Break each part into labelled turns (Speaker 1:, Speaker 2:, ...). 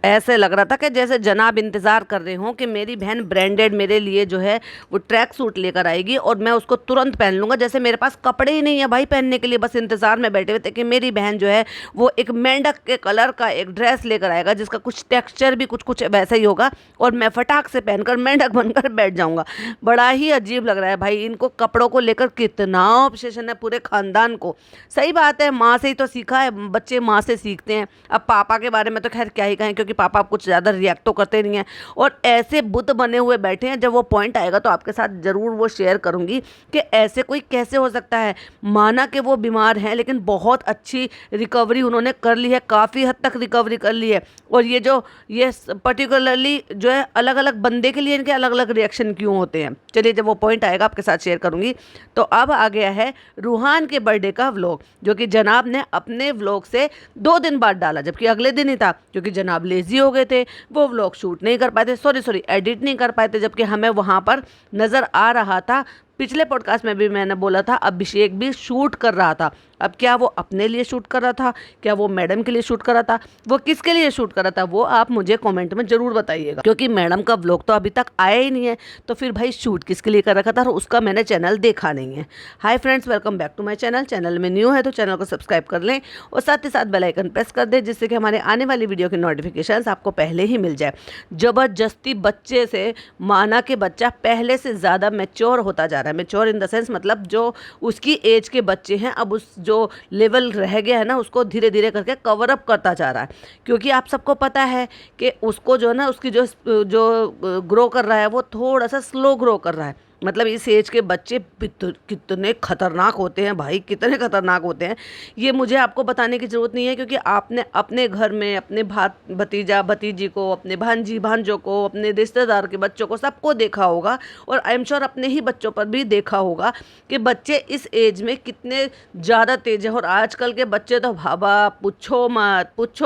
Speaker 1: ऐसे लग रहा था कि जैसे जनाब इंतज़ार कर रहे हों कि मेरी बहन ब्रांडेड मेरे लिए जो है वो ट्रैक सूट लेकर आएगी और मैं उसको तुरंत पहन लूँगा। जैसे मेरे पास कपड़े ही नहीं है भाई पहनने के लिए, बस इंतज़ार में बैठे हुए थे कि मेरी बहन जो है वो एक मेंढक के कलर का एक ड्रेस लेकर आएगा जिसका कुछ टेक्सचर भी कुछ कुछ वैसा ही होगा और मैं फटाक से पहनकर मेंढक बनकर बैठ जाऊँगा। बड़ा ही अजीब लग रहा है भाई, इनको कपड़ों को लेकर कितना ऑब्सेशन है पूरे ख़ानदान को। सही बात है, माँ से ही तो सीखा है, बच्चे माँ से सीखते हैं। अब पापा के बारे में तो खैर क्या ही कहें, क्योंकि पापा आप कुछ ज़्यादा रिएक्ट तो करते नहीं हैं और ऐसे बुत बने हुए बैठे हैं। जब वो पॉइंट आएगा तो आपके साथ ज़रूर वो शेयर करूँगी कि ऐसे कोई कैसे हो सकता है। माना कि वो बीमार हैं लेकिन बहुत अच्छी रिकवरी उन्होंने कर ली है, काफ़ी हद तक रिकवरी कर ली है। और ये पर्टिकुलरली जो है अलग अलग बंदे के लिए इनके अलग अलग रिएक्शन क्यों होते हैं, चलिए जब वो पॉइंट आएगा आपके साथ शेयर करूँगी। तो अब आ गया है रूहान के बर्थडे का व्लॉग, जो कि जनाब ने अपने व्लॉग से 2 दिन बाद डाला, जबकि अगले दिन ही था, क्योंकि जनाब लेजी हो गए थे, वो व्लॉग शूट नहीं कर पाए थे, सॉरी एडिट नहीं कर पाए थे, जबकि हमें वहाँ पर नज़र आ रहा था। पिछले पॉडकास्ट में भी मैंने बोला था अभिषेक भी शूट कर रहा था। अब क्या वो अपने लिए शूट कर रहा था, क्या वो मैडम के लिए शूट कर रहा था, वो किसके लिए शूट कर रहा था, वो आप मुझे कमेंट में ज़रूर बताइएगा, क्योंकि मैडम का व्लॉग तो अभी तक आया ही नहीं है। तो फिर भाई शूट किसके लिए कर रखा था और उसका मैंने चैनल देखा नहीं है। Hi friends, welcome back to my channel. Channel में न्यू है तो चैनल को सब्सक्राइब कर लें और साथ ही साथ बेल आइकन प्रेस कर दें, जिससे कि हमारे आने वाली वीडियो की नोटिफिकेशन आपको पहले ही मिल जाए। ज़बरदस्ती बच्चे से माना कि बच्चा पहले से ज़्यादा मैच्योर होता जा रहा है। मैच्योर इन द सेंस मतलब जो उसकी एज के बच्चे हैं, अब उस जो लेवल रह गया है ना उसको धीरे धीरे करके कवर अप करता जा रहा है। क्योंकि आप सबको पता है कि उसको जो है ना उसकी जो जो ग्रो कर रहा है वो थोड़ा सा स्लो ग्रो कर रहा है। मतलब इस एज के बच्चे कितने खतरनाक होते हैं भाई, कितने खतरनाक होते हैं, ये मुझे आपको बताने की ज़रूरत नहीं है, क्योंकि आपने अपने घर में अपने भतीजा भतीजी को, अपने भांजी भांजों को, अपने रिश्तेदार के बच्चों को, सबको देखा होगा और आई एम श्योर अपने ही बच्चों पर भी देखा होगा कि बच्चे इस एज में कितने ज़्यादा तेज हैं। और आजकल के बच्चे तो भाबा पूछो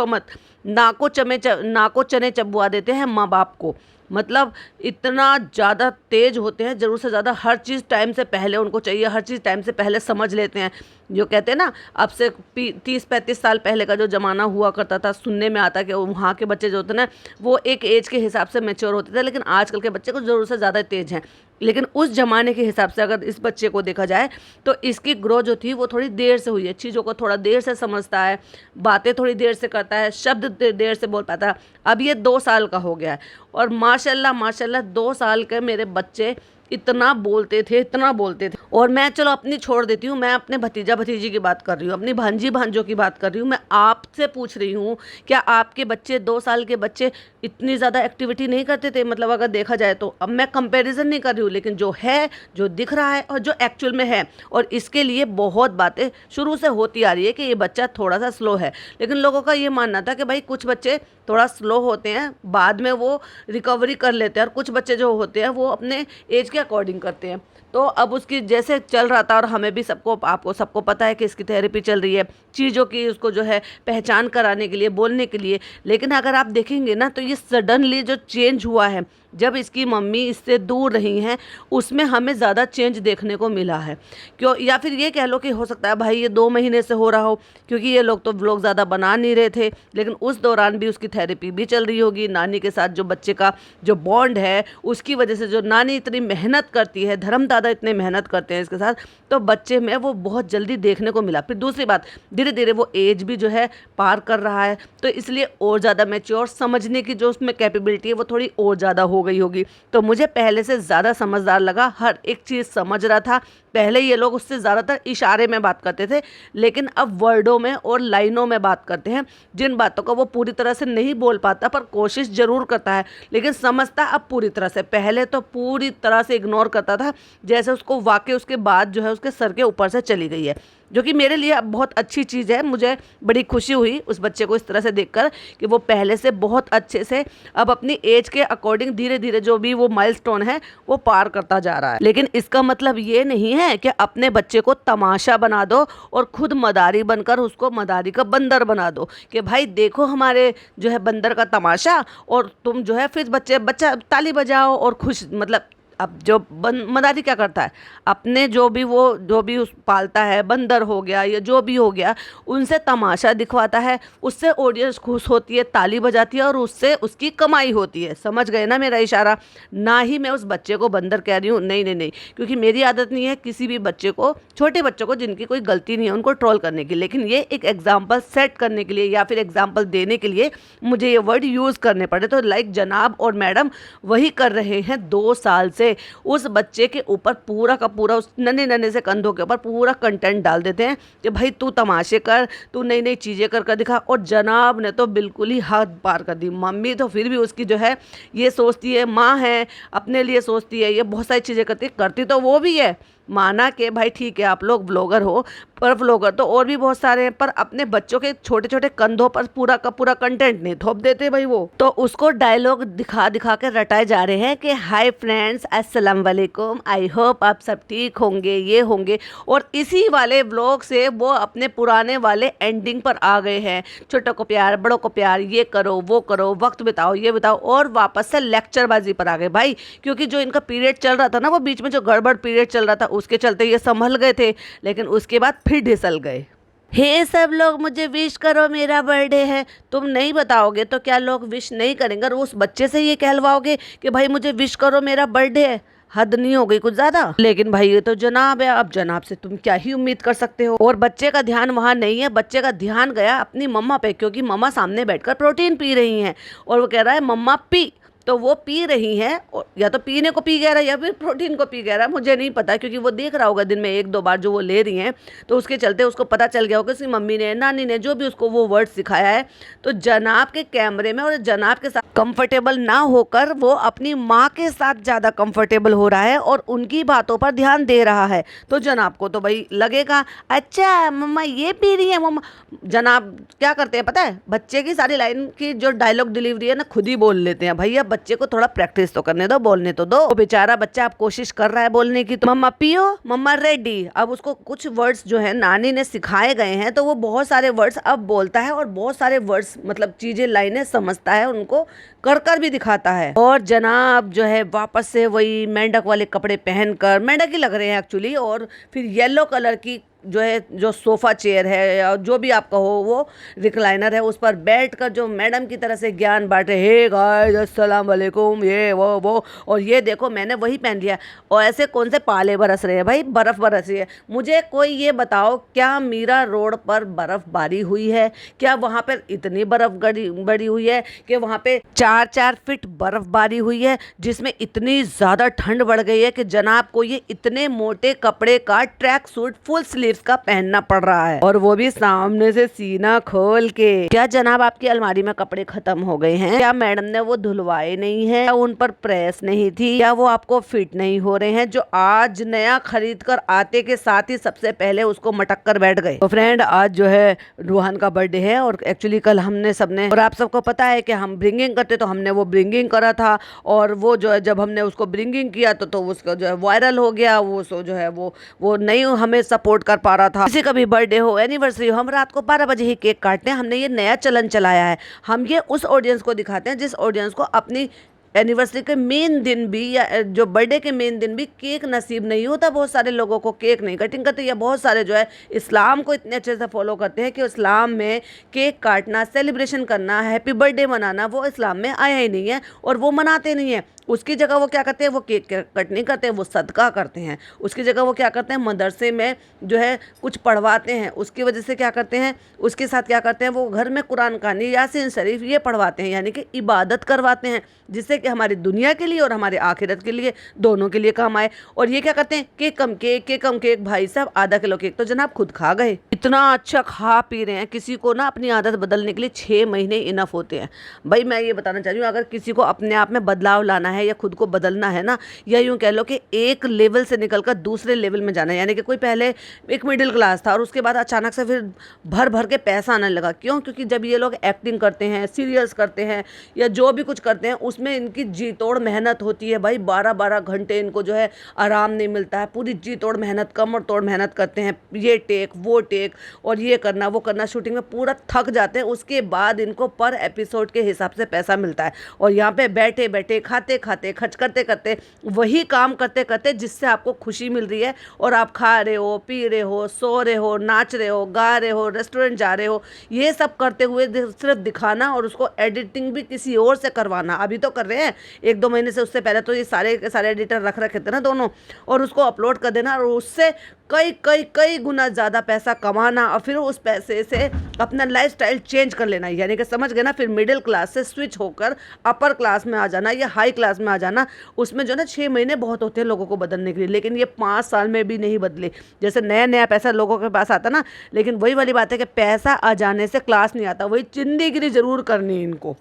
Speaker 1: मत, नाको चने चबवा देते हैं माँ बाप को। मतलब इतना ज़्यादा तेज होते हैं, ज़रूर से ज़्यादा हर चीज़ टाइम से पहले उनको चाहिए, हर चीज़ टाइम से पहले समझ लेते हैं। जो कहते हैं ना, अब से 30-35 साल पहले का जो ज़माना हुआ करता था, सुनने में आता कि वहाँ के बच्चे जो होते हैं ना वो एक एज के हिसाब से मैच्योर होते थे, लेकिन आजकल के बच्चे को ज़रूर से ज़्यादा तेज हैं। लेकिन उस ज़माने के हिसाब से अगर इस बच्चे को देखा जाए तो इसकी ग्रो जो थी वो थोड़ी देर से हुई है, चीज़ों को थोड़ा देर से समझता है, बातें थोड़ी देर से करता है, शब्द देर से बोल पाता है। अब ये 2 साल का हो गया है और माशाल्लाह 2 साल के मेरे बच्चे इतना बोलते थे, इतना बोलते थे। और मैं चलो अपनी छोड़ देती हूँ, मैं अपने भतीजा भतीजी की बात कर रही हूँ, अपनी भांजी भांजों की बात कर रही हूँ। मैं आपसे पूछ रही हूँ, क्या आपके बच्चे 2 साल के बच्चे इतनी ज़्यादा एक्टिविटी नहीं करते थे? मतलब अगर देखा जाए तो, अब मैं कंपैरिजन नहीं कर रही हूँ, लेकिन जो है, जो दिख रहा है और जो एक्चुअल में है, और इसके लिए बहुत बातें शुरू से होती आ रही है कि ये बच्चा थोड़ा सा स्लो है। लेकिन लोगों का ये मानना था कि भाई कुछ बच्चे थोड़ा स्लो होते हैं, बाद में वो रिकवरी कर लेते हैं, और कुछ बच्चे जो होते हैं वो अपने एज के अकॉर्डिंग करते हैं। तो अब उसकी जैसे चल रहा था, और हमें भी आपको सबको पता है कि इसकी थेरेपी चल रही है, चीज़ों की उसको जो है पहचान कराने के लिए, बोलने के लिए। लेकिन अगर आप देखेंगे ना तो ये सडनली जो चेंज हुआ है जब इसकी मम्मी इससे दूर रही हैं, उसमें हमें ज़्यादा चेंज देखने को मिला है। क्यों, या फिर ये कह लो कि हो सकता है भाई ये 2 महीने से हो रहा हो, क्योंकि ये लोग तो व्लॉग ज़्यादा बना नहीं रहे थे, लेकिन उस दौरान भी उसकी थेरेपी भी चल रही होगी। नानी के साथ जो बच्चे का जो बॉन्ड है, उसकी वजह से जो नानी इतनी मेहनत करती है, धर्म दादा इतने मेहनत करते हैं इसके साथ, तो बच्चे में वो बहुत जल्दी देखने को मिला। फिर दूसरी बात, धीरे धीरे वो एज भी जो है पार कर रहा है, तो इसलिए और ज़्यादा मैच्योर समझने की जो उसमें कैपेबिलिटी है वो थोड़ी और ज़्यादा हो गई होगी। तो मुझे पहले से ज़्यादा समझदार लगा, हर एक चीज़ समझ रहा था। पहले ये लोग उससे ज़्यादातर इशारे में बात करते थे, लेकिन अब वर्डों में और लाइनों में बात करते हैं, जिन बातों को वो पूरी तरह से नहीं बोल पाता पर कोशिश ज़रूर करता है, लेकिन समझता अब पूरी तरह से। पहले तो पूरी तरह से इग्नोर करता था, जैसे उसको वाकई उसके बाद जो है उसके सर के ऊपर से चली गई है, जो कि मेरे लिए अब बहुत अच्छी चीज़ है। मुझे बड़ी खुशी हुई उस बच्चे को इस तरह से देखकर कि वो पहले से बहुत अच्छे से अब अपनी एज के अकॉर्डिंग धीरे धीरे जो भी वो माइलस्टोन है वो पार करता जा रहा है। लेकिन इसका मतलब ये नहीं है कि अपने बच्चे को तमाशा बना दो और खुद मदारी बनकर उसको मदारी का बंदर बना दो कि भाई देखो हमारे जो है बंदर का तमाशा, और तुम जो है फिर बच्चा ताली बजाओ और खुश, मतलब अब जो मदारी क्या करता है, अपने जो भी उस पालता है, बंदर हो गया या जो भी हो गया, उनसे तमाशा दिखवाता है, उससे ऑडियंस खुश होती है, ताली बजाती है और उससे उसकी कमाई होती है। समझ गए ना मेरा इशारा? ना ही मैं उस बच्चे को बंदर कह रही हूँ, नहीं नहीं नहीं, क्योंकि मेरी आदत नहीं है किसी भी बच्चे को, छोटे बच्चों को जिनकी कोई गलती नहीं है उनको ट्रोल करने की, लेकिन ये एक एग्जाम्पल सेट करने के लिए या फिर एग्जाम्पल देने के लिए मुझे ये वर्ड यूज़ करने पड़े। तो लाइक जनाब और मैडम वही कर रहे हैं 2 साल से, उस बच्चे के ऊपर पूरा का पूरा, उस नन्हे नन्हे से कंधों के ऊपर पूरा कंटेंट डाल देते हैं कि भाई तू तमाशे कर, तू नई नई चीज़ें कर दिखा। और जनाब ने तो बिल्कुल ही हद पार कर दी। मम्मी तो फिर भी उसकी जो है ये सोचती है, माँ है अपने लिए सोचती है, ये बहुत सारी चीज़ें करती तो वो भी है। माना कि भाई ठीक है आप लोग ब्लॉगर हो, पर ब्लॉगर तो और भी बहुत सारे हैं, पर अपने बच्चों के छोटे छोटे कंधों पर पूरा का पूरा कंटेंट नहीं थोप देते भाई वो। तो उसको डायलॉग दिखा दिखा के रटाए जा रहे हैं कि हाय फ्रेंड्स, अस्सलाम वालेकुम, आई होप आप सब ठीक होंगे, ये होंगे। और इसी वाले ब्लॉग से वो अपने पुराने वाले एंडिंग पर आ गए हैं, छोटों को प्यार, बड़ों को प्यार, ये करो वो करो, वक्त बिताओ, ये बिताओ, और वापस से लेक्चरबाजी पर आ गए भाई। क्योंकि जो इनका पीरियड चल रहा था ना, वो बीच में जो गड़बड़ पीरियड चल रहा था उसके चलते ये संभल गए थे, लेकिन उसके बाद फिर ढिसल गए। हे सब लोग मुझे विश करो, मेरा बर्थडे है। तुम नहीं बताओगे तो क्या लोग विश नहीं करेंगे? और उस बच्चे से ये कहलवाओगे कि भाई मुझे विश करो, मेरा बर्थडे है? हद नहीं हो गई कुछ ज्यादा? लेकिन भाई ये तो जनाब है, अब जनाब से तुम क्या ही उम्मीद कर सकते हो। और बच्चे का ध्यान वहाँ नहीं है, बच्चे का ध्यान गया अपनी मम्मा पे, क्योंकि मम्मा सामने बैठकर प्रोटीन पी रही हैं और वो कह रहा है मम्मा पी। तो वो पी रही हैं, या तो पीने को पी गया रहा है या फिर प्रोटीन को पी गया रहा है, मुझे नहीं पता, क्योंकि वो देख रहा होगा दिन में 1-2 बार जो वो ले रही हैं, तो उसके चलते उसको पता चल गया होगा उसकी मम्मी ने, नानी ने, जो भी उसको वो वर्ड सिखाया है। तो जनाब के कैमरे में और जनाब के साथ कंफर्टेबल ना होकर वो अपनी माँ के साथ ज़्यादा कंफर्टेबल हो रहा है और उनकी बातों पर ध्यान दे रहा है। तो जनाब को तो भाई लगेगा अच्छा मम्मा ये पी रही है मम्मा। जनाब क्या करते हैं पता है? बच्चे की सारी लाइन की जो डायलॉग डिलीवरी है ना, खुद ही बोल लेते हैं। भैया बच्चे को थोड़ा प्रैक्टिस तो करने दो, बोलने तो दो। बेचारा बच्चा अब कोशिश कर रहा है बोलने की, तो मम्मा पियो, मम्मा रेडी। अब उसको कुछ वर्ड्स जो है नानी ने सिखाए गए हैं, तो वो बहुत सारे वर्ड्स अब बोलता है और बहुत सारे वर्ड्स मतलब चीजें, लाइनें समझता है, उनको कर कर भी दिखाता है। और जनाब जो है वापस से वही मेंढक वाले कपड़े पहनकर, मेंढक ही लग रहे हैं एक्चुअली, और फिर येलो कलर की जो है जो सोफ़ा चेयर है या जो भी आप कहो वो रिक्लाइनर है, उस पर बैठकर जो मैडम की तरह से ज्ञान बांटे, हे गाइस अस्सलाम वालेकुम, ये वो और ये देखो मैंने वही पहन लिया। और ऐसे कौन से पाले बरस रहे हैं भाई? बर्फ़ बरस रही है। मुझे कोई ये बताओ, क्या मीरा रोड पर बर्फ़बारी हुई है? क्या वहाँ पर इतनी बर्फ़ बड़ी हुई है कि वहाँ पे 4-4 फीट बर्फ़बारी हुई है, जिसमें इतनी ज़्यादा ठंड बढ़ गई है कि जनाब को ये इतने मोटे कपड़े का ट्रैक सूट फुल स्लीव्स का पहनना पड़ रहा है, और वो भी सामने से सीना खोल के। क्या जनाब आपकी अलमारी में कपड़े खत्म हो गए हैं? क्या मैडम ने वो धुलवाए नहीं है? क्या उन पर प्रेस नहीं थी? क्या वो आपको फिट नहीं हो रहे हैं, जो आज नया खरीद कर आते के साथ ही सबसे पहले उसको मटक कर बैठ गए? तो फ्रेंड आज जो है रूहान का बर्थडे है, और एक्चुअली कल हमने सबने, और आप सबको पता है कि हम ब्रिंगिंग करते, तो हमने वो ब्रिंगिंग करा था, और वो जो है जब हमने उसको ब्रिंगिंग किया तो उसका जो है वायरल हो गया, वो सो जो है वो नहीं हमें सपोर्ट कर पा रहा था। किसी का भी बर्थडे हो, एनिवर्सरी हो, हम रात को 12 बजे ही केक काटते हैं। हमने ये नया चलन चलाया है। हम ये उस ऑडियंस को दिखाते हैं जिस ऑडियंस को अपनी एनिवर्सरी के मेन दिन भी या जो बर्थडे के मेन दिन भी केक नसीब नहीं होता। बहुत सारे लोगों को केक नहीं कटिंग करते, या बहुत सारे जो है इस्लाम को इतने अच्छे से फॉलो करते हैं कि इस्लाम में केक काटना, सेलिब्रेशन करना, हैप्पी बर्थडे मनाना वो इस्लाम में आया ही नहीं है, और वो मनाते नहीं है। उसकी जगह वो क्या करते हैं, वो केक कट नहीं करते हैं, वो सदका करते हैं। उसकी जगह वो क्या करते हैं, मदरसे में जो है कुछ पढ़वाते हैं। उसकी वजह से क्या करते हैं, उसके साथ क्या करते हैं, वो घर में कुरान खानी, यासीन शरीफ ये पढ़वाते हैं, यानी कि इबादत करवाते हैं, जिससे कि हमारी दुनिया के लिए और हमारे आखिरत के लिए दोनों के लिए काम आए। और ये क्या करते हैं, केक कम केक। भाई साहब आधा किलो केक तो जनाब खुद खा गए। इतना अच्छा खा पी रहे हैं। किसी को ना अपनी आदत बदलने के लिए 6 महीने इनफ होते हैं। भाई मैं ये बताना चाह रही हूँ, अगर किसी को अपने आप में बदलाव लाना है या खुद को बदलना है ना, या यूं कह लो कि एक लेवल से निकलकर दूसरे लेवल में जाना है, यानी कि कोई पहले एक मिडिल क्लास था और उसके बाद अचानक से फिर भर भर के पैसा आने लगा। क्यों? क्योंकि जब ये लोग एक्टिंग करते हैं, सीरियल्स करते हैं, या जो भी कुछ करते हैं, उसमें इनकी जी तोड़ मेहनत होती है भाई, 12-12 घंटे इनको जो है आराम नहीं मिलता है, पूरी जी तोड़ मेहनत, कमर तोड़ मेहनत करते हैं, ये टेक वो टेक और ये करना वो करना, शूटिंग में पूरा थक जाते हैं। उसके बाद इनको पर एपिसोड के हिसाब से पैसा मिलता है, और यहाँ पे बैठे बैठे खाते खाते खर्च करते करते वही काम करते करते जिससे आपको खुशी मिल रही है, और आप खा रहे हो, पी रहे हो, सो रहे हो, नाच रहे हो, गा रहे हो, रेस्टोरेंट जा रहे हो, ये सब करते हुए सिर्फ दिखाना और उसको एडिटिंग भी किसी और से करवाना। अभी तो कर रहे हैं 1-2 महीने से, उससे पहले तो ये सारे के सारे एडिटर रख रखे थे ना दोनों, और उसको अपलोड कर देना और उससे कई कई कई गुना ज़्यादा पैसा कमाना, और फिर उस पैसे से अपना लाइफस्टाइल चेंज कर लेना। यानी कि समझ गए ना, फिर मिडिल क्लास से स्विच होकर अपर क्लास में आ जाना या हाई क्लास में आ जाना। उसमें जो ना 6 महीने बहुत होते हैं लोगों को बदलने के लिए, लेकिन ये 5 साल में भी नहीं बदले। जैसे नया नया पैसा लोगों के पास आता ना, लेकिन वही वाली बात है कि पैसा आ जाने से क्लास नहीं आता, वही चिंदीगिरी जरूर करनी है इनको।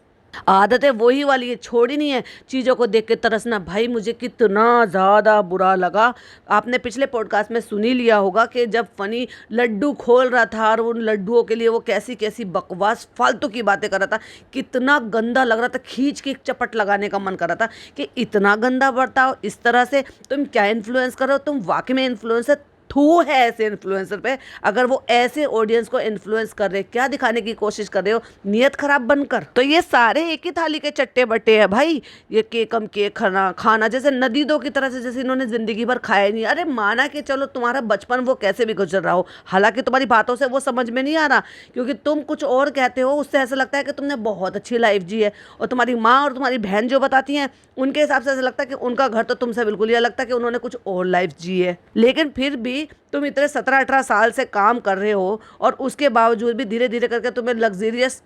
Speaker 1: आदत है वही वाली है, छोड़ी नहीं है चीज़ों को देख के तरसना। भाई मुझे कितना ज़्यादा बुरा लगा, आपने पिछले पॉडकास्ट में सुन ही लिया होगा कि जब फनी लड्डू खोल रहा था और उन लड्डुओं के लिए वो कैसी कैसी बकवास फालतू की बातें कर रहा था, कितना गंदा लग रहा था, खींच के एक चपट लगाने का मन कर रहा था कि इतना गंदा बर्ताव इस तरह से तुम क्या इन्फ्लुएंस कर रहे हो, तुम वाकई में इन्फ्लुएंसर थू है ऐसे इन्फ्लुएंसर पे। अगर वो ऐसे ऑडियंस को इन्फ्लुएंस कर रहे, क्या दिखाने की कोशिश कर रहे हो, नियत खराब बनकर। तो ये सारे एक ही थाली के चट्टे बट्टे हैं भाई, ये केकम केक खाना जैसे नदी दो की तरह से, जैसे इन्होंने जिंदगी भर खाया नहीं। अरे माना कि चलो तुम्हारा बचपन वो कैसे भी गुजर रहा हो, हालांकि तुम्हारी बातों से वो समझ में नहीं आ रहा, क्योंकि तुम कुछ और कहते हो, उससे ऐसा लगता है कि तुमने बहुत अच्छी लाइफ जी है, और तुम्हारी माँ और तुम्हारी बहन जो बताती हैं उनके हिसाब से ऐसा लगता है कि उनका घर तो तुमसे बिल्कुल ही अलग था, कि उन्होंने कुछ और लाइफ जी है। लेकिन फिर भी तुम इतने 17-18 साल से काम कर रहे हो, और उसके बावजूद भी धीरे धीरे करके तुम्हें लग्जीरियस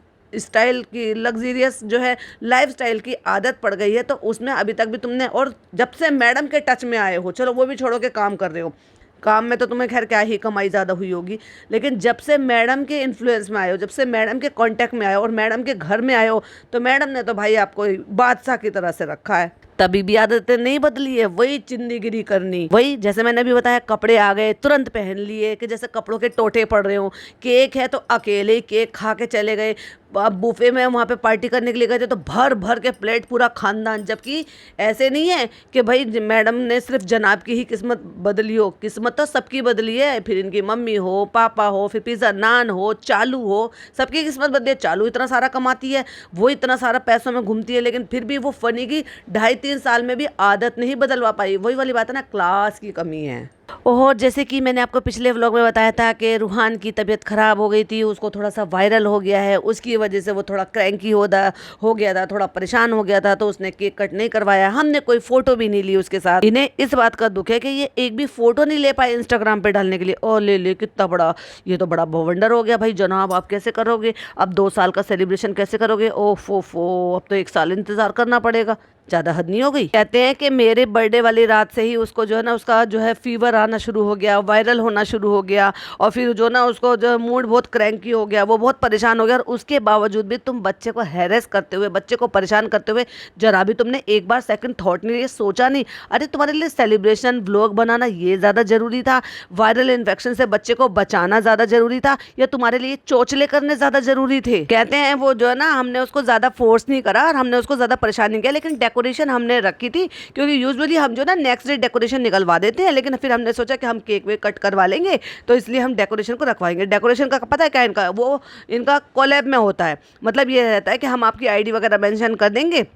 Speaker 1: जो है लाइफ स्टाइल की आदत पड़ गई है। तो उसमें अभी तक भी तुमने, और जब से मैडम के टच में आए हो, चलो वो भी छोड़ो के काम कर रहे हो, काम में तो तुम्हें खैर क्या ही कमाई ज़्यादा हुई होगी, लेकिन जब से मैडम के इन्फ्लुएंस में आए हो, जब से मैडम के कांटेक्ट में आए हो और मैडम के घर में आए हो, तो मैडम ने तो भाई आपको बादशाह की तरह से रखा है। तभी भी आदतें नहीं बदली है, वही चिंदीगिरी करनी, वही जैसे मैंने अभी बताया, कपड़े आ गए तुरंत पहन लिए कि जैसे कपड़ों के टोटे पड़ रहे हो, केक है तो अकेले ही केक खा के चले गए, अब बुफे में वहाँ पे पार्टी करने के लिए गए थे तो भर भर के प्लेट पूरा खानदान। जबकि ऐसे नहीं है कि भाई मैडम ने सिर्फ जनाब की ही किस्मत बदली हो, किस्मत तो सबकी बदली है, फिर इनकी मम्मी हो, पापा हो, फिर पिज़्ज़ा नान हो, चालू हो, सबकी किस्मत बदली है। चालू इतना सारा कमाती है, वो इतना सारा पैसों में घूमती है, लेकिन फिर भी वो फनी की 2.5-3 साल में भी आदत नहीं बदलवा पाई। वही वाली बात है ना, क्लास की कमी है। ओह, जैसे कि मैंने आपको पिछले व्लॉग में बताया था कि रूहान की तबीयत ख़राब हो गई थी, उसको थोड़ा सा वायरल हो गया है, उसकी वजह से वो थोड़ा क्रैंकी हो गया था, थोड़ा परेशान हो गया था, तो उसने केक कट नहीं करवाया, हमने कोई फ़ोटो भी नहीं ली उसके साथ। इन्हें इस बात का दुख है कि ये एक भी फ़ोटो नहीं ले पाए इंस्टाग्राम पे डालने के लिए। और ले कितना बड़ा, ये तो बड़ा बवंडर हो गया भाई जनाब, आप कैसे करोगे अब 2 साल का सेलिब्रेशन कैसे करोगे? ओफो, अब तो 1 साल इंतज़ार करना पड़ेगा, ज़्यादा हद नहीं हो गई? कहते हैं कि मेरे बर्थडे वाली रात से ही उसको जो है ना, उसका जो है फीवर आना शुरू हो गया, वायरल होना शुरू हो गया, और फिर जो ना उसको जो मूड बहुत क्रैंकी हो गया, वो बहुत परेशान हो गया। और उसके बावजूद भी तुम बच्चे को हैरेस करते हुए, बच्चे को परेशान करते हुए जरा भी तुमने एक बार सेकंड थॉट नहीं, ये सोचा नहीं, अरे तुम्हारे लिए सेलिब्रेशन व्लॉग बनाना ये ज़्यादा ज़रूरी था, वायरल इन्फेक्शन से बच्चे को बचाना ज़्यादा ज़रूरी था, या तुम्हारे लिए चोचले करने ज़्यादा ज़रूरी थे? कहते हैं वो जो है ना, हमने उसको ज़्यादा फोर्स नहीं करा और हमने उसको ज़्यादा परेशान नहीं किया, लेकिन डेकोरेशन हमने रखी थी, क्योंकि यूजुअली हम जो ना नेक्स्ट डे डेकोरेशन निकलवा देते हैं, लेकिन फिर हमने सोचा कि हम केक वेक कट करवा लेंगे, तो इसलिए हम डेकोरेशन को रखवाएंगे। डेकोरेशन का पता है क्या इनका, वो इनका कोलैब में होता है, मतलब ये रहता है कि हम आपकी आईडी वगैरह मेंशन कर देंगे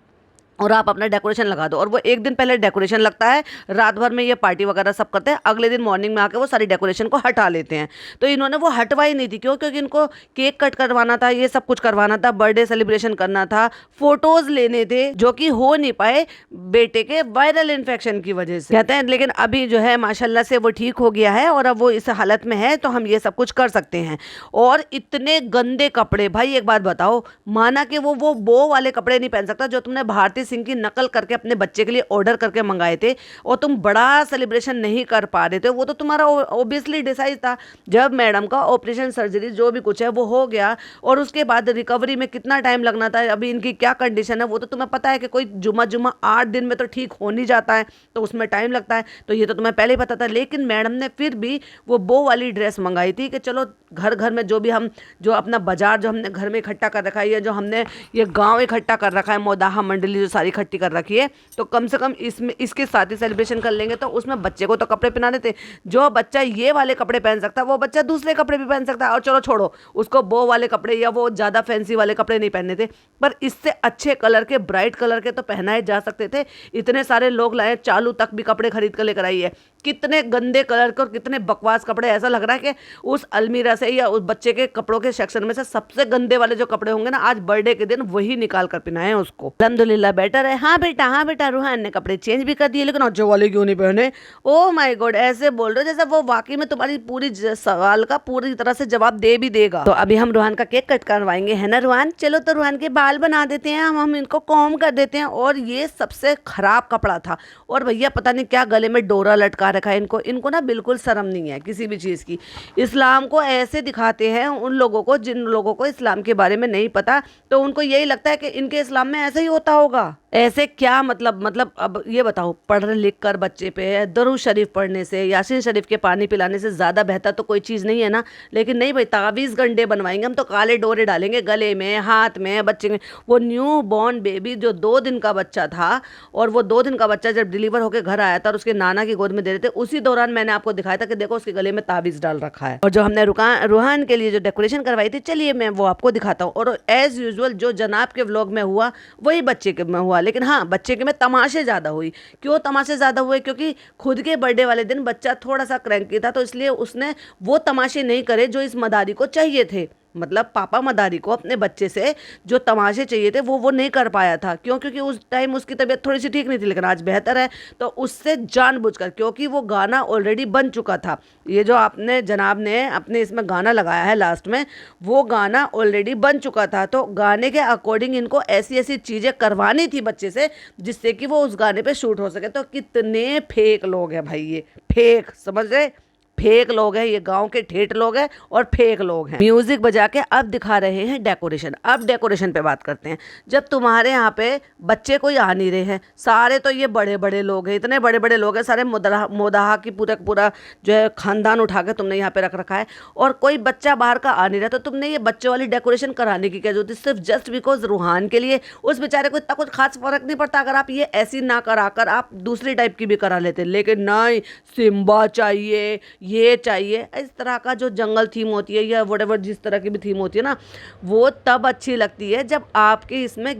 Speaker 1: और आप अपना डेकोरेशन लगा दो, और वो एक दिन पहले डेकोरेशन लगता है, रात भर में ये पार्टी वगैरह सब करते हैं, अगले दिन मॉर्निंग में आके वो सारी डेकोरेशन को हटा लेते हैं। तो इन्होंने वो हटवाई नहीं थी, क्यों? क्योंकि इनको केक कट करवाना था, ये सब कुछ करवाना था, बर्थडे सेलिब्रेशन करना था, फोटोज लेने थे, जो कि हो नहीं पाए बेटे के वायरल इन्फेक्शन की वजह से, कहते हैं। लेकिन अभी जो है माशाल्लाह से वो ठीक हो गया है, और अब वो इस हालत में है, तो हम ये सब कुछ कर सकते हैं। और इतने गंदे कपड़े, भाई एक बात बताओ, माना कि वो बो वाले कपड़े नहीं पहन सकता जो तुमने भारतीय सिंह की नकल करके अपने बच्चे के लिए ऑर्डर करके मंगाए थे, और तुम बड़ा सेलिब्रेशन नहीं कर पा रहे थे, वो तो तुम्हारा ऑब्वियसली डिसाइड था। जब मैडम का ऑपरेशन सर्जरी जो भी कुछ है वो हो गया, और उसके बाद रिकवरी में कितना टाइम लगना था, अभी इनकी क्या कंडीशन है वो तो तुम्हें पता है कि कोई जुम्मा 8 दिन में तो ठीक हो नहीं जाता है, तो उसमें टाइम लगता है, तो ये तो तुम्हें पहले ही पता था। लेकिन मैडम ने फिर भी वो बो वाली ड्रेस मंगाई थी कि चलो घर घर में जो भी हम जो अपना बाजार जो हमने घर में इकट्ठा कर रखा है, या जो हमने ये गाँव इकट्ठा कर रखा है, मोदाहा मंडली जो सारी इकट्ठी कर रखी है, तो कम से कम इसमें इसके साथ ही सेलिब्रेशन कर लेंगे। तो उसमें बच्चे को तो कपड़े पहना देते, जो बच्चा ये वाले कपड़े पहन सकता है वो बच्चा दूसरे कपड़े भी पहन सकता है। और चलो छोड़ो, उसको बो वाले कपड़े या वो ज़्यादा फैंसी वाले कपड़े नहीं पहनने थे, पर इससे अच्छे कलर के, ब्राइट कलर के तो पहनाए जा सकते थे। इतने सारे लोग लाए, चालू तक भी कपड़े खरीद कर लेकर आई है। कितने गंदे कलर के और कितने बकवास कपड़े, ऐसा लग रहा है कि उस अलमीरा से या उस बच्चे के कपड़ों के सेक्शन में से सबसे गंदे वाले जो कपड़े होंगे ना, आज बर्थडे के दिन वही निकाल कर पहनाए हैं उसको। अल्हम्दुलिल्लाह बेटर है। हाँ बेटा रूहान ने कपड़े चेंज भी कर दिए, लेकिन अच्छे वाले क्यों नहीं पहने? ओ माय गॉड, ऐसे बोल रहे हो जैसे वो वाकई में तुम्हारी पूरी सवाल का पूरी तरह से जवाब दे भी देगा। तो अभी हम रूहान का केक कट करवाएंगे, है ना रूहान? चलो तो रूहान के बाल बना देते हैं, हम इनको कॉम्ब कर देते हैं। और ये सबसे खराब कपड़ा था, और भैया पता नहीं क्या गले में डोरा लटका रखा है इनको ना बिल्कुल शर्म नहीं है किसी भी चीज़ की। इस्लाम को ऐसे दिखाते हैं उन लोगों को जिन लोगों को इस्लाम के बारे में नहीं पता, तो उनको यही लगता है कि इनके इस्लाम में ऐसे ही होता होगा। ऐसे क्या मतलब अब ये बताओ, पढ़ लिख कर बच्चे पे दरूद शरीफ पढ़ने से, यासीन शरीफ के पानी पिलाने से ज़्यादा बेहतर तो कोई चीज़ नहीं है ना। लेकिन नहीं भाई, तावीज़ गंडे बनवाएंगे हम, तो काले डोरे डालेंगे गले में, हाथ में, बच्चे में। वो न्यू बॉर्न बेबी जो 2 दिन का बच्चा था, और वो 2 दिन का बच्चा जब डिलीवर होकर घर आया था और उसके नाना की गोद में दे रहे थे, उसी दौरान मैंने आपको दिखाया था कि देखो उसके गले में तावीज़ डाल रखा है। और जो हमने रूहान के लिए जो डेकोरेशन करवाई थी, चलिए मैं वो आपको दिखाता हूँ। और एज़ यूजुअल जो जनाब के व्लॉग में हुआ वही बच्चे के में हुआ, लेकिन हाँ बच्चे के में तमाशे ज़्यादा हुई। क्यों तमाशे ज़्यादा हुए? क्योंकि खुद के बर्थडे वाले दिन बच्चा थोड़ा सा क्रैंकी था, तो इसलिए उसने वो तमाशे नहीं करे जो इस मदारी को चाहिए थे। मतलब पापा मदारी को अपने बच्चे से जो तमाशे चाहिए थे वो नहीं कर पाया था। क्यों? क्योंकि उस टाइम उसकी तबीयत थोड़ी सी ठीक नहीं थी, लेकिन आज बेहतर है। तो उससे जानबूझकर, क्योंकि वो गाना ऑलरेडी बन चुका था, ये जो आपने जनाब ने अपने इसमें गाना लगाया है लास्ट में, वो गाना ऑलरेडी बन चुका था। तो गाने के अकॉर्डिंग इनको ऐसी ऐसी चीज़ें करवानी थी बच्चे से जिससे कि वो उस गाने पे शूट हो सके। तो कितने फेक लोग हैं भाई, ये फेक, समझ रहे? फेक लोग हैं ये, गांव के ठेठ लोग हैं और फेक लोग हैं। म्यूजिक बजा के अब दिखा रहे हैं डेकोरेशन। अब डेकोरेशन पे बात करते हैं। जब तुम्हारे यहाँ पे बच्चे कोई आ नहीं रहे हैं, सारे तो ये बड़े बड़े लोग हैं, इतने बड़े बड़े लोग हैं, सारे मोदाहा की पूरा जो है खानदान उठा के तुमने यहाँ पे रख रखा है, और कोई बच्चा बाहर का आ नहीं रहा, तो तुमने ये बच्चों वाली डेकोरेशन कराने की क्या जरूरत है? सिर्फ जस्ट बिकॉज रूहान के लिए, उस बेचारे को इतना कुछ खास फर्क नहीं पड़ता अगर आप ये ऐसी ना कराकर आप दूसरी टाइप की भी करा लेते। लेकिन नहीं, सिम्बा चाहिए, ये चाहिए, इस तरह का जो जंगल थीम होती है या व्हाटएवर जिस तरह की भी थीम होती है ना, वो तब अच्छी लगती है जब आपके इसमें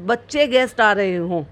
Speaker 1: बच्चे गेस्ट आ रहे हों।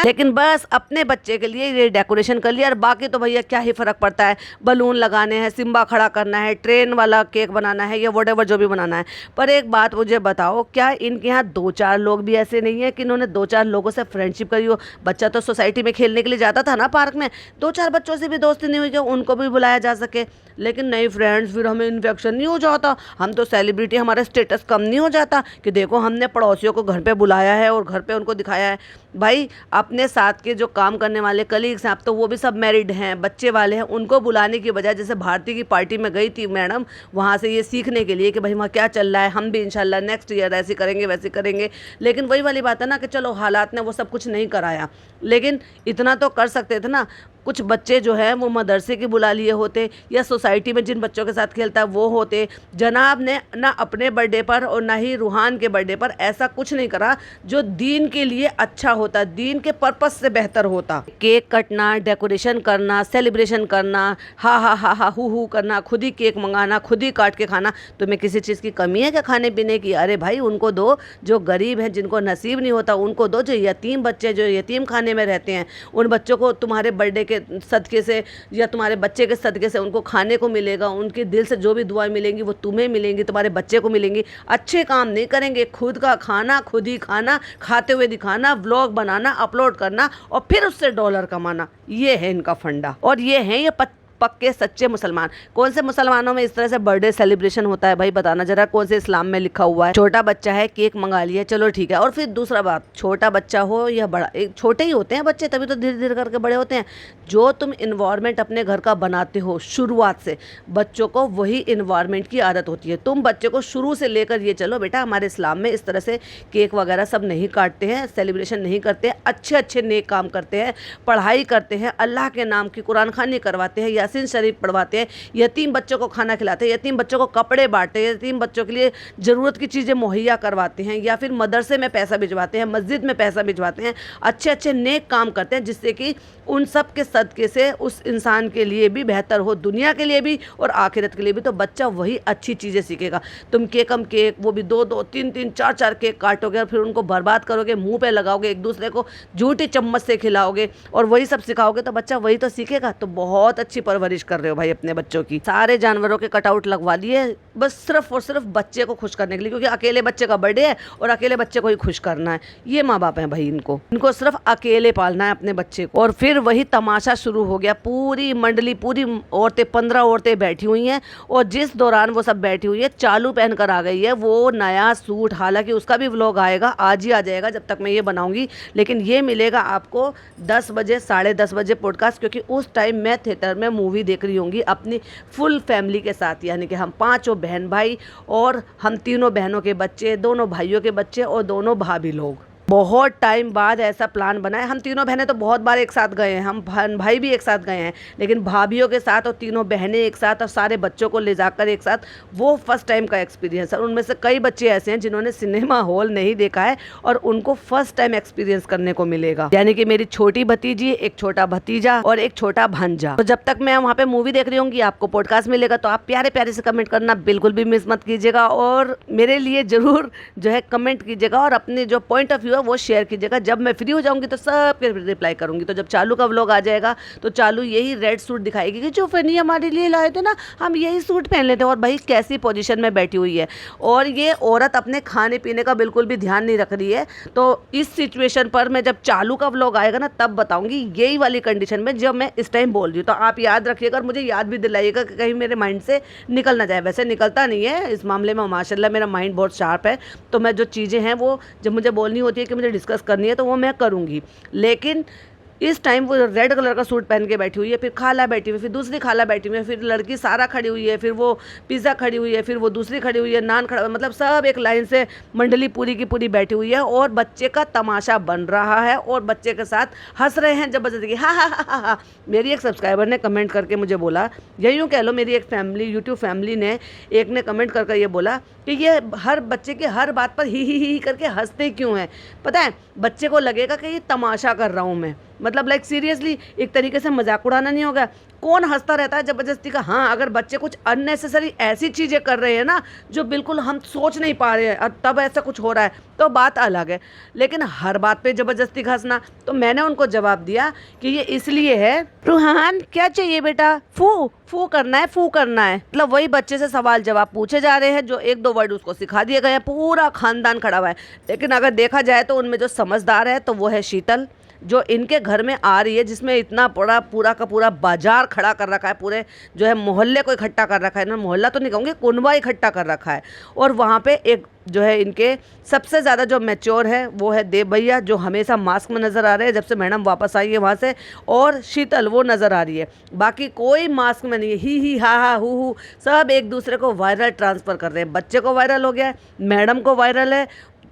Speaker 1: लेकिन बस अपने बच्चे के लिए ये डेकोरेशन कर लिया, और बाकी तो भैया क्या ही फर्क पड़ता है। बलून लगाने हैं, सिम्बा खड़ा करना है, ट्रेन वाला केक बनाना है, या व्हाटएवर जो भी बनाना है। पर एक बात मुझे बताओ, क्या इनके यहाँ 2-4 लोग भी ऐसे नहीं है कि इन्होंने 2-4 लोगों से फ्रेंडशिप करी हो? बच्चा तो सोसाइटी में खेलने के लिए जाता था ना पार्क में, 2-4 बच्चों से भी दोस्ती नहीं हुई कि उनको भी बुलाया जा सके। लेकिन नहीं फ्रेंड्स, फिर हमें इन्फेक्शन नहीं हो जाता, हम तो सेलिब्रिटी, हमारा स्टेटस कम नहीं हो जाता कि देखो हमने पड़ोसियों को घर पे बुलाया है और घर पे उनको दिखाया है। भाई अपने साथ के जो काम करने वाले कलीग्स हैं, आप तो वो भी सब मैरिड हैं, बच्चे वाले हैं, उनको बुलाने की बजाय, जैसे भारती की पार्टी में गई थी मैडम, वहाँ से ये सीखने के लिए कि भाई वहाँ क्या चल रहा है, हम भी इंशाल्लाह नेक्स्ट ईयर ऐसे करेंगे वैसे करेंगे। लेकिन वही वाली बात है ना कि चलो हालात ने वो सब कुछ नहीं कराया, लेकिन इतना तो कर सकते थे ना। कुछ बच्चे जो है वो मदरसे के बुला लिए होते, या सोसाइटी में जिन बच्चों के साथ खेलता है वो होते। जनाब ने ना अपने बर्थडे पर और ना ही रूहान के बर्थडे पर ऐसा कुछ नहीं करा जो दीन के लिए अच्छा होता, दीन के पर्पस से बेहतर होता। केक कटना, डेकोरेशन करना, सेलिब्रेशन करना, हा हु करना, खुद ही केक मंगाना, खुद ही काट के खाना। तुम्हें किसी चीज़ की कमी है क्या खाने पीने की? अरे भाई उनको दो, जो गरीब हैं, जिनको नसीब नहीं होता उनको दो, जो यतीम बच्चे जो यतीम खाने में रहते हैं, उन बच्चों को तुम्हारे बर्थडे के सदके से या तुम्हारे बच्चे के सदके से उनको खाने को मिलेगा। उनके दिल से जो भी दुआएं मिलेंगी वो तुम्हें मिलेंगी, तुम्हारे बच्चे को मिलेंगी। अच्छे काम नहीं करेंगे, खुद का खाना खुद ही खाना, खाते हुए दिखाना, व्लॉग बनाना, अपलोड करना और फिर उससे डॉलर कमाना, ये है इनका फंडा। और ये है ये पक्के सच्चे मुसलमान। कौन से मुसलमानों में इस तरह से बर्थडे सेलिब्रेशन होता है भाई? बताना जरा, कौन से इस्लाम में लिखा हुआ है? छोटा बच्चा है, केक मंगा लिया, चलो ठीक है। और फिर दूसरा बात, छोटा बच्चा हो या बड़ा, छोटे ही होते हैं बच्चे, तभी तो धीरे धीरे करके बड़े होते हैं। जो तुम इन्वायरमेंट अपने घर का बनाते हो शुरुआत से, बच्चों को वही इन्वायरमेंट की आदत होती है। तुम बच्चे को शुरू से लेकर ये चलो बेटा हमारे इस्लाम में इस तरह से केक वगैरह सब नहीं काटते हैं, सेलिब्रेशन नहीं करते हैं, अच्छे अच्छे नेक काम करते हैं, पढ़ाई करते हैं, अल्लाह के नाम की कुरान खानी करवाते हैं, यासीन शरीफ पढ़वाते हैं, यतीम बच्चों को खाना खिलाते हैं, यतीम बच्चों को कपड़े बांटते हैं, यतीम बच्चों के लिए ज़रूरत की चीज़ें मुहैया करवाते हैं, या फिर मदरसे में पैसा भिजवाते हैं, मस्जिद में पैसा भिजवाते हैं, अच्छे अच्छे नेक काम करते हैं, जिससे कि उन सब के सदक़े से उस इंसान के लिए भी बेहतर हो, दुनिया के लिए भी और आखिरत के लिए भी। तो बच्चा वही अच्छी चीज़ें सीखेगा। तुम केकम केक, वो भी 2-2, 3-3, 4-4 केक काटोगे और फिर उनको बर्बाद करोगे, मुंह पे लगाओगे, एक दूसरे को झूठी चम्मच से खिलाओगे और वही सब सिखाओगे, तो बच्चा वही तो सीखेगा। तो बहुत अच्छी परवरिश कर रहे हो भाई अपने बच्चों की। सारे जानवरों के कटआउट लगवा लिए बस सिर्फ और सिर्फ बच्चे को खुश करने के लिए, क्योंकि अकेले बच्चे का बर्थडे है और अकेले बच्चे को ही खुश करना है। ये माँ बाप हैं भाई, इनको सिर्फ अकेले पालना है अपने बच्चे को। और फिर वही तमाशा शुरू हो गया। पूरी मंडली, पूरी औरतें, 15 औरतें बैठी हुई हैं और जिस दौरान वो सब बैठी हुई है, चालू पहन कर आ गई है वो नया सूट। हालांकि उसका भी व्लॉग आएगा, आज ही आ जाएगा जब तक मैं ये बनाऊंगी, लेकिन ये मिलेगा आपको 10 बजे, 10:30 बजे पॉडकास्ट, क्योंकि उस टाइम मैं थिएटर में मूवी देख रही होंगी अपनी फुल फैमिली के साथ। यानी कि हम 5 बहन भाई और हम 3 बहनों के बच्चे, 2 भाइयों के बच्चे और 2 भाभी लोग। बहुत टाइम बाद ऐसा प्लान बना है। हम 3 बहनें तो बहुत बार एक साथ गए हैं, हम भाई भी एक साथ गए हैं, लेकिन भाभीयों के साथ और 3 बहनें एक साथ और सारे बच्चों को ले जाकर एक साथ, वो फर्स्ट टाइम का एक्सपीरियंस है। उनमें से कई बच्चे ऐसे हैं जिन्होंने सिनेमा हॉल नहीं देखा है और उनको फर्स्ट टाइम एक्सपीरियंस करने को मिलेगा। यानी कि मेरी छोटी भतीजी, एक छोटा भतीजा और एक छोटा भांजा। तो जब तक मैं वहाँ पे मूवी देख रही होंगी, आपको पॉडकास्ट मिलेगा, तो आप प्यारे प्यारे से कमेंट करना बिल्कुल भी मिस मत कीजिएगा और मेरे लिए जरूर जो है कमेंट कीजिएगा और अपने जो पॉइंट ऑफ व्यू वो शेयर कीजिएगा। जब मैं फ्री हो जाऊंगी तो सब के रिप्लाई करूंगी। तो जब चालू का व्लॉग आ जाएगा तो चालू यही रेड सूट दिखाएगी कि जो फनी हमारे लिए लाए थे ना, हम यही सूट पहन लेते हैं। और भाई कैसी पोजीशन में बैठी हुई है, और ये औरत अपने खाने पीने का बिल्कुल भी ध्यान नहीं रख रही है। तो इस सिचुएशन पर मैं जब चालू का व्लॉग आएगा ना, तब बताऊंगी यही वाली कंडीशन में जब मैं इस टाइम बोल रही हूँ। तो आप याद रखिएगा और मुझे याद भी दिलाइएगा कि कहीं मेरे माइंड से निकल ना जाए। वैसे निकलता नहीं है इस मामले में, माशाल्लाह मेरा माइंड बहुत शार्प है। तो मैं जो चीज़ें हैं वो जब मुझे बोलनी होती है कि मुझे डिस्कस करनी है तो वो मैं करूँगी। लेकिन इस टाइम वो रेड कलर का सूट पहन के बैठी हुई है, फिर खाला बैठी हुई है, फिर दूसरी खाला बैठी हुई है, फिर लड़की सारा खड़ी हुई है, फिर वो पिज़्ज़ा खड़ी हुई है, फिर वो दूसरी खड़ी हुई है, नान खड़ा, मतलब सब एक लाइन से मंडली पूरी की पूरी बैठी हुई है और बच्चे का तमाशा बन रहा है और बच्चे के साथ हंस रहे हैं जबरदस्ती। हाँ हाँ हाँ हाँ हाँ। मेरी एक सब्सक्राइबर ने कमेंट करके मुझे बोला, यही यूँ कह लो मेरी एक फैमिली, यूट्यूब फैमिली ने एक ने कमेंट करके ये बोला कि ये हर बच्चे की हर बात पर ही करके हंसते क्यों हैं। पता है, बच्चे को लगेगा कि ये तमाशा कर रहा हूँ मैं, मतलब लाइक सीरियसली एक तरीके से मजाक उड़ाना नहीं होगा। कौन हंसता रहता है जबरदस्ती का। हाँ, अगर बच्चे कुछ अननेसेसरी ऐसी चीज़ें कर रहे हैं ना जो बिल्कुल हम सोच नहीं पा रहे हैं और तब ऐसा कुछ हो रहा है तो बात अलग है, लेकिन हर बात पे जबरदस्ती हंसना। तो मैंने उनको जवाब दिया कि ये इसलिए है, रूहान क्या चाहिए बेटा, फू फू करना है, फू करना है। मतलब वही बच्चे से सवाल जवाब पूछे जा रहे हैं, जो 1-2 वर्ड उसको सिखा दिए गए हैं, पूरा खानदान खड़ा हुआ है। लेकिन अगर देखा जाए तो उनमें जो समझदार है तो वो है शीतल, जो इनके घर में आ रही है, जिसमें इतना बड़ा पूरा का पूरा बाजार खड़ा कर रखा है, पूरे जो है मोहल्ले को इकट्ठा कर रखा है ना, मोहल्ला तो नहीं कहूँगी, कुनबा इकट्ठा कर रखा है। और वहाँ पे एक जो है इनके सबसे ज़्यादा जो मैच्योर है वो है देव भैया, जो हमेशा मास्क में नज़र आ रहे हैं जब से मैडम वापस आई है वहाँ से, और शीतल वो नज़र आ रही है, बाकी कोई मास्क में नहीं है। ही हा हा हु सब एक दूसरे को वायरल ट्रांसफ़र कर रहे हैं। बच्चे को वायरल हो गया है, मैडम को वायरल है,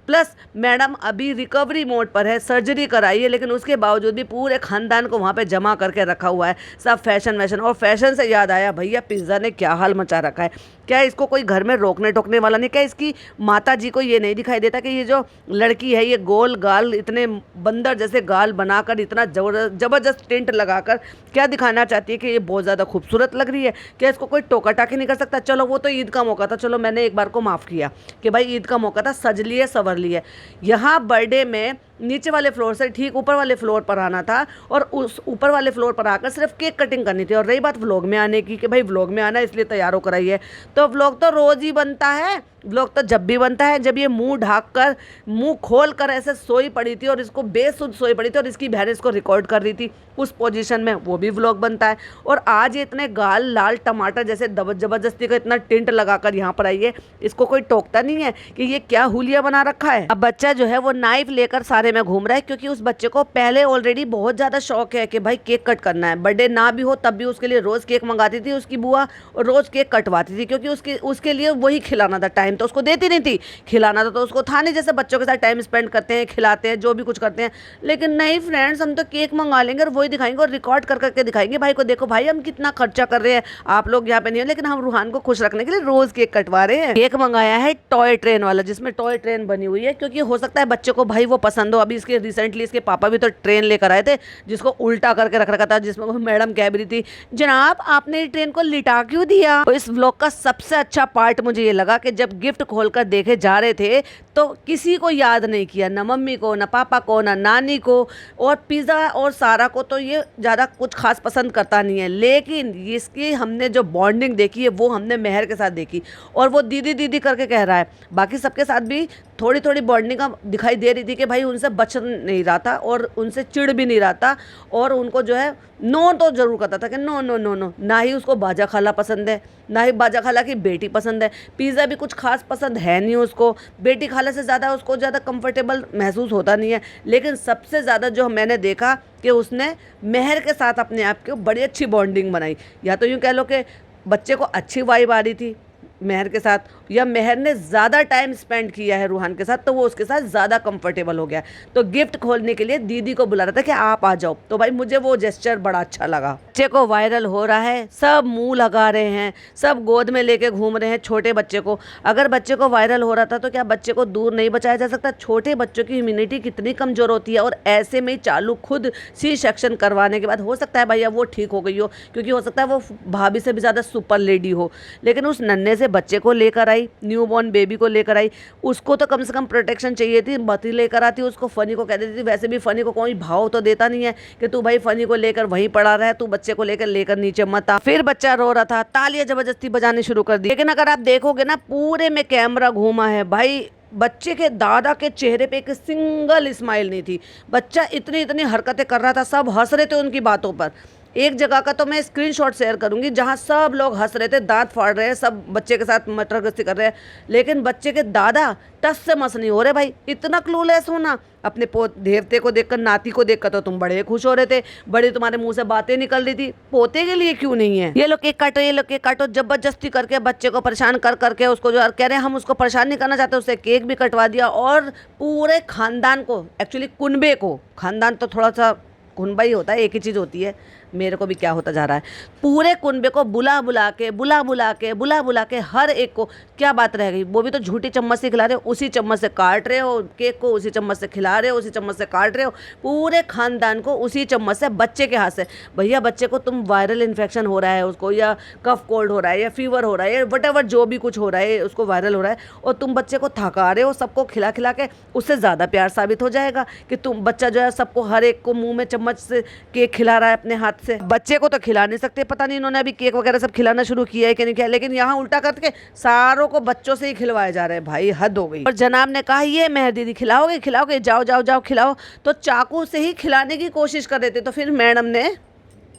Speaker 1: प्लस मैडम अभी रिकवरी मोड पर है, सर्जरी कराई है, लेकिन उसके बावजूद भी पूरे खानदान को वहाँ पे जमा करके रखा हुआ है, सब फैशन वैशन। और फैशन से याद आया, भैया पिज़्ज़ा ने क्या हाल मचा रखा है। क्या इसको कोई घर में रोकने टोकने वाला नहीं? क्या इसकी माता जी को ये नहीं दिखाई देता कि ये जो लड़की है ये गोल गाल, इतने बंदर जैसे गाल बनाकर, इतना ज़बरदस्त टेंट लगाकर क्या दिखाना चाहती है कि ये बहुत ज़्यादा खूबसूरत लग रही है? क्या इसको कोई टोका टाकी नहीं कर सकता? चलो वो तो ईद का मौका था, चलो मैंने एक बार को माफ़ किया कि भाई ईद का मौका था, सज लिए सवर लिए। यहाँ बर्थडे में नीचे वाले फ्लोर से ठीक ऊपर वाले फ्लोर पर आना था और उस ऊपर वाले फ्लोर पर आकर सिर्फ केक कटिंग करनी थी। और रही बात व्लॉग में आने की कि भाई व्लॉग में आना इसलिए तैयार होकर आई है, तो व्लॉग तो रोज़ ही बनता है। व्लॉग तो जब भी बनता है जब ये मुंह ढाक कर, मुंह खोल कर ऐसे सोई पड़ी थी और इसको बेसुध सोई पड़ी थी और इसकी बहन इसको रिकॉर्ड कर रही थी उस पोजीशन में, वो भी व्लॉग बनता है। और आज ये इतने गाल लाल टमाटर जैसे जबरदस्ती का इतना टेंट लगाकर यहाँ पर आई है, इसको कोई टोकता नहीं है कि ये क्या हुलिया बना रखा है। अब बच्चा जो है वो नाइफ लेकर सारे बारे में घूम रहा है, क्योंकि उस बच्चे को पहले ऑलरेडी बहुत ज़्यादा शौक है कि भाई केक कट करना है। बर्थडे ना भी हो तब भी उसके लिए रोज़ केक मंगाती थी उसकी बुआ और रोज़ केक कटवाती थी, क्योंकि उसके लिए वही खिलाना था। टाइम तो उसको देती नहीं थी, खिलाना था तो उसको था नहीं। जैसे बच्चों के साथ टाइम स्पेंड करते हैं, खिलाते हैं, जो भी कुछ करते हैं। लेकिन नहीं फ्रेंड्स, हम तो केक मंगा लेंगे और वही दिखाएंगे और रिकॉर्ड कर करके दिखाएंगे भाई को, देखो भाई हम कितना खर्चा कर रहे हैं, आप लोग यहाँ पे नहीं हो, लेकिन हम रूहान को खुश रखने के लिए रोज़ केक कटवा रहे हैं। केक मंगाया है टॉय ट्रेन वाला, जिसमें टॉय ट्रेन बनी हुई है, क्योंकि हो सकता है बच्चे को भाई वो पसंद हो। अभी इसके रिसेंटली इसके पापा भी तो ट्रेन लेकर आए थे, जिसको उल्टा करके रख रखा था, जिसमें वो मैडम कह भी रही थी, जनाब आपने ट्रेन को लिटा क्यों दिया। तो इस व्लॉग का सबसे अच्छा पार्ट मुझे ये लगा कि जब गिफ्ट खोलकर देखे जा रहे थे तो किसी को याद नहीं किया, ना मम्मी को, ना पापा को, ना नानी को। और पिज़्ज़ा और सारा को तो ये ज़्यादा कुछ खास पसंद करता नहीं है, लेकिन इसकी हमने जो बॉन्डिंग देखी है वो हमने मेहर के साथ देखी, और वो दीदी दीदी करके कह रहा है। बाकी सबके साथ भी थोड़ी थोड़ी बॉन्डिंग का दिखाई दे रही थी कि भाई उनसे बच नहीं रहा था और उनसे चिढ़ भी नहीं रहा था, और उनको जो है नो तो ज़रूर करता था कि नो नो नो नो। ना ही उसको बाजा खाला पसंद है, ना ही बाजा खाला की बेटी पसंद है। पिज़्ज़ा भी कुछ खास पसंद है नहीं उसको, बेटी खाला से ज़्यादा उसको ज़्यादा कंफर्टेबल महसूस होता नहीं है। लेकिन सबसे ज़्यादा जो मैंने देखा कि उसने मेहर के साथ अपने आप की बड़ी अच्छी बॉन्डिंग बनाई। या तो यूँ कह लो कि बच्चे को अच्छी वाइब आ रही थी मेहर के साथ, या मेहर ने ज़्यादा टाइम स्पेंड किया है रूहान के साथ तो वो उसके साथ ज़्यादा कंफर्टेबल हो गया। तो गिफ्ट खोलने के लिए दीदी को बुला रहा था कि आप आ जाओ, तो भाई मुझे वो जेस्चर बड़ा अच्छा लगा। बच्चे को वायरल हो रहा है, सब मुंह लगा रहे हैं, सब गोद में लेके घूम रहे हैं छोटे बच्चे को। अगर बच्चे को वायरल हो रहा था तो क्या बच्चे को दूर नहीं बचाया जा सकता? छोटे बच्चों की इम्यूनिटी कितनी कमज़ोर होती है, और ऐसे में चालू खुद सी सेक्शन करवाने के बाद हो सकता है भैया वो ठीक हो गई हो, क्योंकि हो सकता है वो भाभी से भी ज़्यादा सुपर लेडी हो। लेकिन उस नन्हे से बच्चे को लेकर आई, न्यू बॉर्न बेबी को लेकर आई, उसको तो कम से कम प्रोटेक्शन चाहिए थी, मत ही लेकर आती। उसको फनी को कह देती थी। वैसे भी फनी को कोई भाव तो देता नहीं है कि तू भाई फनी को लेकर वहीं पड़ा रहा है, तू बच्चे को लेकर नीचे मत आ। फिर बच्चा रो रहा था, तालियां जबरदस्ती बजानी शुरू कर दी। लेकिन अगर आप देखोगे ना, पूरे में कैमरा घूमा है भाई, बच्चे के दादा के चेहरे पे एक सिंगल स्माइल नहीं थी। बच्चा इतनी इतनी हरकतें कर रहा था, सब हंस रहे थे उनकी बातों पर। एक जगह का तो मैं स्क्रीनशॉट शेयर करूंगी जहां सब लोग हंस रहे थे, दांत फाड़ रहे हैं, सब बच्चे के साथ मटरगस्ती कर रहे हैं, लेकिन बच्चे के दादा टस से मस नहीं हो रहे। भाई इतना क्लूलेस होना, अपने देवते को देखकर, नाती को देखकर तो तुम बड़े खुश हो रहे थे, बड़े तुम्हारे मुंह से बातें निकल रही थी, पोते के लिए क्यों नहीं है? ये लोग केक काटो, ये लोग केक काटो, जबरदस्ती करके बच्चे को परेशान कर करके उसको जो कह रहे हैं हम उसको परेशान नहीं करना चाहते, उससे केक भी कटवा दिया। और पूरे खानदान को, एक्चुअली कुनबे को, खानदान तो थोड़ा सा कुनबा ही होता है, एक ही चीज़ होती है, मेरे को भी क्या होता जा रहा है। पूरे कुनबे को बुला बुला के हर एक को, क्या बात रह गई? वो भी तो झूठी चम्मच से खिला रहे हो, उसी चम्मच से काट रहे हो केक को, उसी चम्मच से खिला रहे हो, उसी चम्मच से काट रहे हो, पूरे खानदान को उसी चम्मच से, बच्चे के हाथ से। भैया बच्चे को तुम वायरल इन्फेक्शन हो रहा है उसको, या कफ कोल्ड हो रहा है, या फीवर हो रहा है, या वट जो भी कुछ हो रहा है उसको वायरल हो रहा है, और तुम बच्चे को थका रहे हो सबको खिला खिला के। उससे ज़्यादा प्यार साबित हो जाएगा कि तुम बच्चा जो है सबको, हर एक को मुँह में चम्मच से केक खिला रहा है अपने हाथ से। बच्चे को तो खिला नहीं सकते, पता नहीं इन्होंने अभी केक वगैरह सब खिलाना शुरू किया है कि नहीं किया, लेकिन यहाँ उल्टा करके सारों को बच्चों से ही खिलवाए जा रहे हैं। भाई हद हो गई। और जनाब ने कहा ये मेहर दीदी खिलाओगे खिलाओगे, जाओ जाओ जाओ खिलाओ, तो चाकू से ही खिलाने की कोशिश कर रहे थे। तो फिर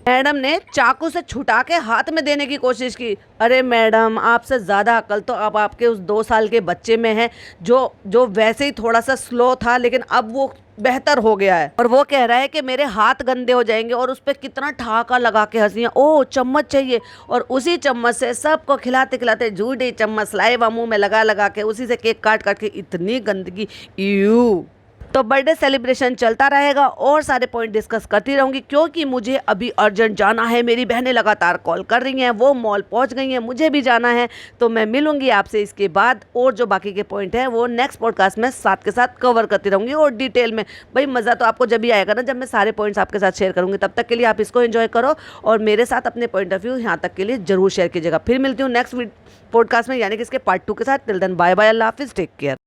Speaker 1: मैडम ने चाकू से छुटा के हाथ में देने की कोशिश की। अरे मैडम, आपसे ज़्यादा अकल तो अब आपके उस 2 साल के बच्चे में है, जो वैसे ही थोड़ा सा स्लो था, लेकिन अब वो बेहतर हो गया है। और वो कह रहा है कि मेरे हाथ गंदे हो जाएंगे, और उस पर कितना ठहाका लगा के हंसी है, ओ चम्मच चाहिए, और उसी चम्मच से सबको खिलाते खिलाते झूठी चम्मच लाए मुंह में लगा के उसी से केक काट काट के, इतनी गंदगी, यू। तो बर्थडे सेलिब्रेशन चलता रहेगा और सारे पॉइंट डिस्कस करती रहूँगी, क्योंकि मुझे अभी अर्जेंट जाना है। मेरी बहनें लगातार कॉल कर रही हैं, वो मॉल पहुँच गई हैं, मुझे भी जाना है। तो मैं मिलूंगी आपसे इसके बाद, और जो बाकी के पॉइंट हैं वो नेक्स्ट पॉडकास्ट में साथ के साथ कवर करती रहूँगी और डिटेल में। भाई मज़ा तो आपको जब भी आएगा ना, जब मैं सारे पॉइंट्स आपके साथ शेयर करूँगी। तब तक के लिए आप इसको एंजॉय करो और मेरे साथ अपने पॉइंट ऑफ व्यू यहाँ तक के लिए जरूर शेयर कीजिएगा। फिर मिलती हूँ नेक्स्ट पॉडकास्ट में, यानी कि इसके पार्ट 2 के साथ। टिल देन बाय बाय, अल्लाह हाफिज़, टेक केयर।